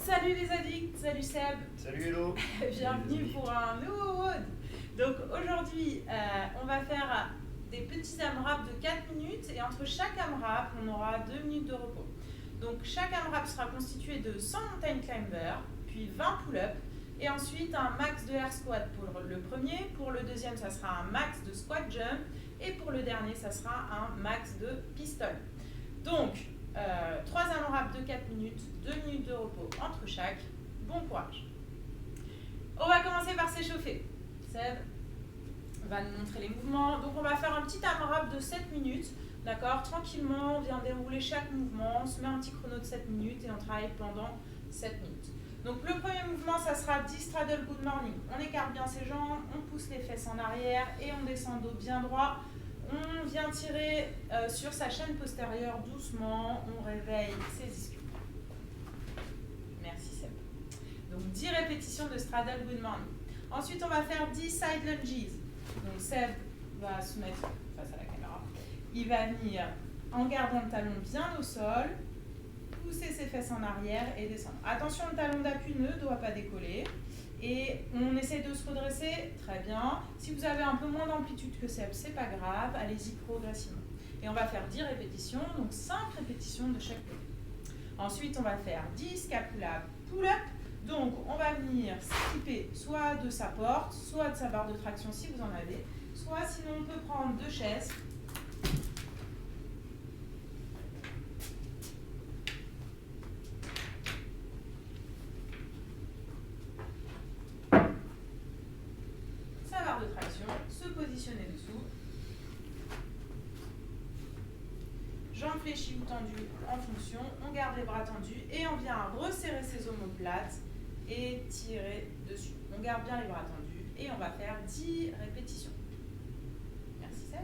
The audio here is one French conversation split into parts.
Salut les addicts, salut Seb. Salut Hello. Bienvenue pour un nouveau WOD. Donc aujourd'hui, on va faire des petits AMRAP de 4 minutes et entre chaque AMRAP, on aura 2 minutes de repos. Donc chaque AMRAP sera constitué de 100 mountain climbers, puis 20 pull-ups et ensuite un max de air squat pour le premier. Pour le deuxième, ça sera un max de squat jump et pour le dernier, ça sera un max de pistol. Donc, 3 AMRAP de 4 minutes, 2 minutes de repos entre chaque. Bon courage. On va commencer par s'échauffer. Seb va nous montrer les mouvements. Donc on va faire un petit AMRAP de 7 minutes. D'accord, tranquillement, on vient dérouler chaque mouvement. On se met un petit chrono de 7 minutes et on travaille pendant 7 minutes. Donc le premier mouvement, ça sera 10 straddle good morning. On écarte bien ses jambes, on pousse les fesses en arrière et on descend dos bien droit. On vient tirer sur sa chaîne postérieure doucement, on réveille ses ischios. Merci Seb. Donc 10 répétitions de straddle good morning. Ensuite, on va faire 10 side lunges. Donc Seb va se mettre face à la caméra. Il va venir en gardant le talon bien au sol, pousser ses fesses en arrière et descendre. Attention, le talon d'appui ne doit pas décoller. Et on essaie de se redresser, très bien. Si vous avez un peu moins d'amplitude que Seb, c'est pas grave, allez-y progressivement. Et on va faire 10 répétitions, donc 5 répétitions de chaque côté. Ensuite, on va faire 10 scapula pull-up. Donc, on va venir s'équiper soit de sa porte, soit de sa barre de traction si vous en avez, soit sinon on peut prendre 2 chaises. De traction, se positionner dessous, jambes fléchies ou tendues en fonction, on garde les bras tendus et on vient resserrer ses omoplates et tirer dessus. On garde bien les bras tendus et on va faire 10 répétitions. Merci Seb.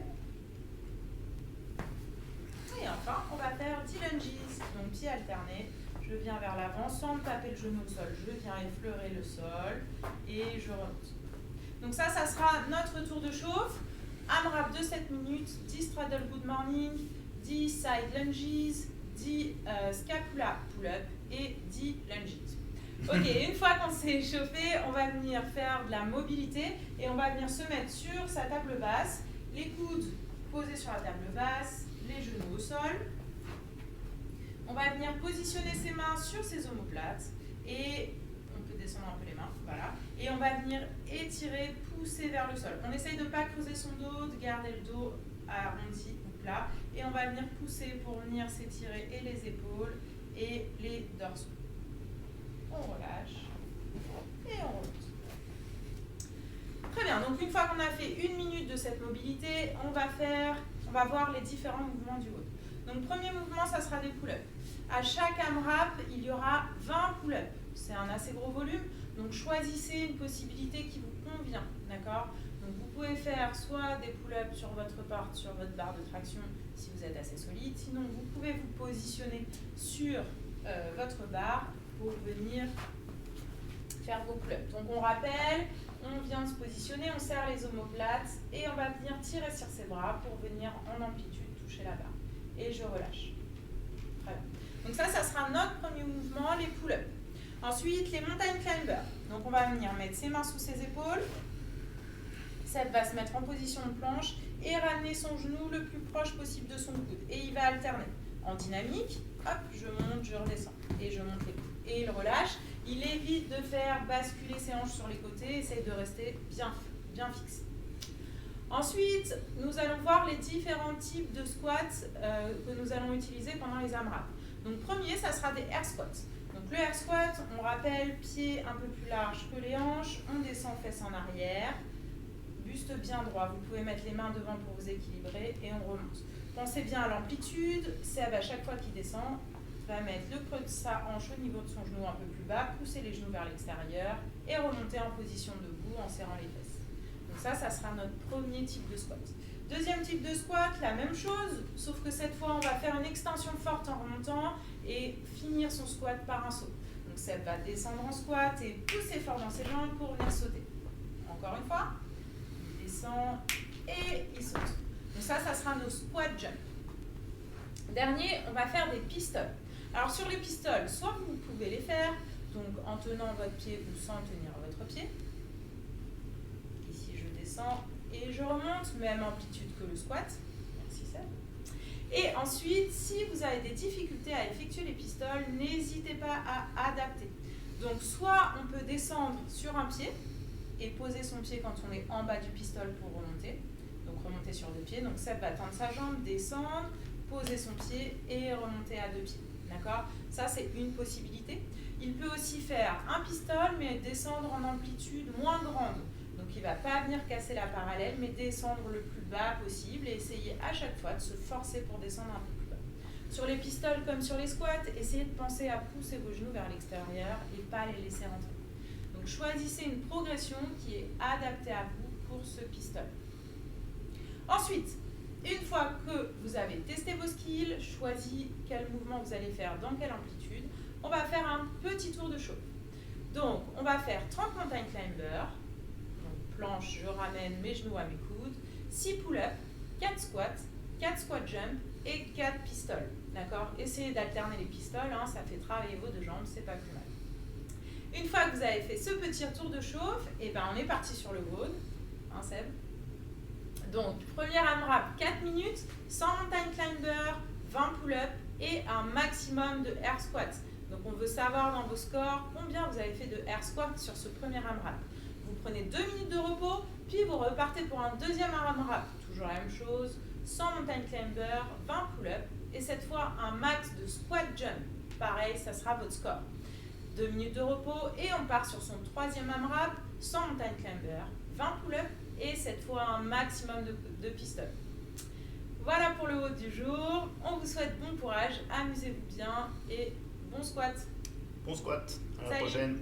Et enfin, on va faire 10 lunges, donc pieds alternés. Je viens vers l'avant sans me taper le genou au sol. Je viens effleurer le sol et je remonte. Donc ça sera notre tour de chauffe. AMRAP de 7 minutes, 10 straddle good morning, 10 side lunges, 10 scapula pull-up et 10 lunges. Ok, une fois qu'on s'est échauffé, on va venir faire de la mobilité et on va venir se mettre sur sa table basse, les coudes posés sur la table basse, les genoux au sol. On va venir positionner ses mains sur ses omoplates et descendre un peu les mains, voilà. Et on va venir étirer, pousser vers le sol. On essaye de ne pas creuser son dos, de garder le dos arrondi ou plat. Et on va venir pousser pour venir s'étirer et les épaules et les dorsaux. On relâche et on remonte. Très bien, donc une fois qu'on a fait 1 minute de cette mobilité, on va voir les différents mouvements du haut. Donc premier mouvement, ça sera des pull-ups. À chaque AMRAP, il y aura 20 pull-ups. C'est un assez gros volume, donc choisissez une possibilité qui vous convient, d'accord? Donc vous pouvez faire soit des pull-ups sur votre porte, sur votre barre de traction si vous êtes assez solide, sinon vous pouvez vous positionner sur votre barre pour venir faire vos pull-ups. Donc on rappelle, on vient se positionner, on serre les omoplates et on va venir tirer sur ses bras pour venir en amplitude toucher la barre. Et je relâche. Très bien. Donc ça sera notre premier mouvement, les pull-ups. Ensuite, les mountain climbers. Donc, on va venir mettre ses mains sous ses épaules. Seb va se mettre en position de planche et ramener son genou le plus proche possible de son coude. Et il va alterner. En dynamique, hop, je monte, je redescends. Et je monte les coudes. Et il relâche. Il évite de faire basculer ses hanches sur les côtés. Essaye de rester bien fixé. Ensuite, nous allons voir les différents types de squats que nous allons utiliser pendant les AMRAP. Donc, premier, ça sera des air squats. Donc le air squat, on rappelle, pieds un peu plus larges que les hanches, on descend fesses en arrière, buste bien droit. Vous pouvez mettre les mains devant pour vous équilibrer et on remonte. Pensez bien à l'amplitude. Seb, à chaque fois qu'il descend, va mettre le creux de sa hanche au niveau de son genou un peu plus bas, pousser les genoux vers l'extérieur et remonter en position debout en serrant les fesses. Donc ça sera notre premier type de squat. Deuxième type de squat, la même chose, sauf que cette fois, on va faire une extension forte en remontant et finir son squat par un saut. Donc, Seb va descendre en squat et pousser fort dans ses jambes pour venir sauter. Encore une fois, il descend et il saute. Donc ça sera nos squat jump. Dernier, on va faire des pistoles. Alors, sur les pistoles, soit vous pouvez les faire donc en tenant votre pied ou sans tenir votre pied. Ici, je descends et je remonte, même amplitude que le squat. Merci Seb. Et ensuite, si vous avez des difficultés à effectuer les pistoles, n'hésitez pas à adapter. Donc soit on peut descendre sur un pied et poser son pied quand on est en bas du pistol pour remonter. Donc remonter sur deux pieds. Donc Seb va tendre sa jambe, descendre, poser son pied et remonter à deux pieds. D'accord? Ça, c'est une possibilité. Il peut aussi faire un pistol, mais descendre en amplitude moins grande. Donc, il ne va pas venir casser la parallèle, mais descendre le plus bas possible et essayer à chaque fois de se forcer pour descendre un peu plus bas. Sur les pistoles comme sur les squats, essayez de penser à pousser vos genoux vers l'extérieur et pas les laisser rentrer. Donc, choisissez une progression qui est adaptée à vous pour ce pistol. Ensuite, une fois que vous avez testé vos skills, choisi quel mouvement vous allez faire, dans quelle amplitude, on va faire un petit tour de chauffe. Donc, on va faire 30 mountain climbers. Donc, planche, je ramène mes genoux à mes coudes. 6 pull-ups, 4 squats, 4 squat jump et 4 pistoles. D'accord? Essayez d'alterner les pistoles, hein, ça fait travailler vos deux jambes, c'est pas plus mal. Une fois que vous avez fait ce petit tour de chauffe, et ben on est parti sur le WOD. Hein, Seb? Donc, première AMRAP, 4 minutes, 100 mountain climber, 20 pull-ups et un maximum de air squats. Donc, on veut savoir dans vos scores combien vous avez fait de air squats sur ce premier AMRAP. Vous prenez 2 minutes de repos, puis vous repartez pour un deuxième AMRAP. Toujours la même chose, 100 mountain climber, 20 pull-ups et cette fois un max de squat jump. Pareil, ça sera votre score. 2 minutes de repos et on part sur son troisième AMRAP, 100 mountain climber, 20 pull-ups et cette fois un maximum de pistoles. Voilà pour le haut du jour. On vous souhaite bon courage, amusez-vous bien et bon squat. Bon squat, à la Salut. prochaine.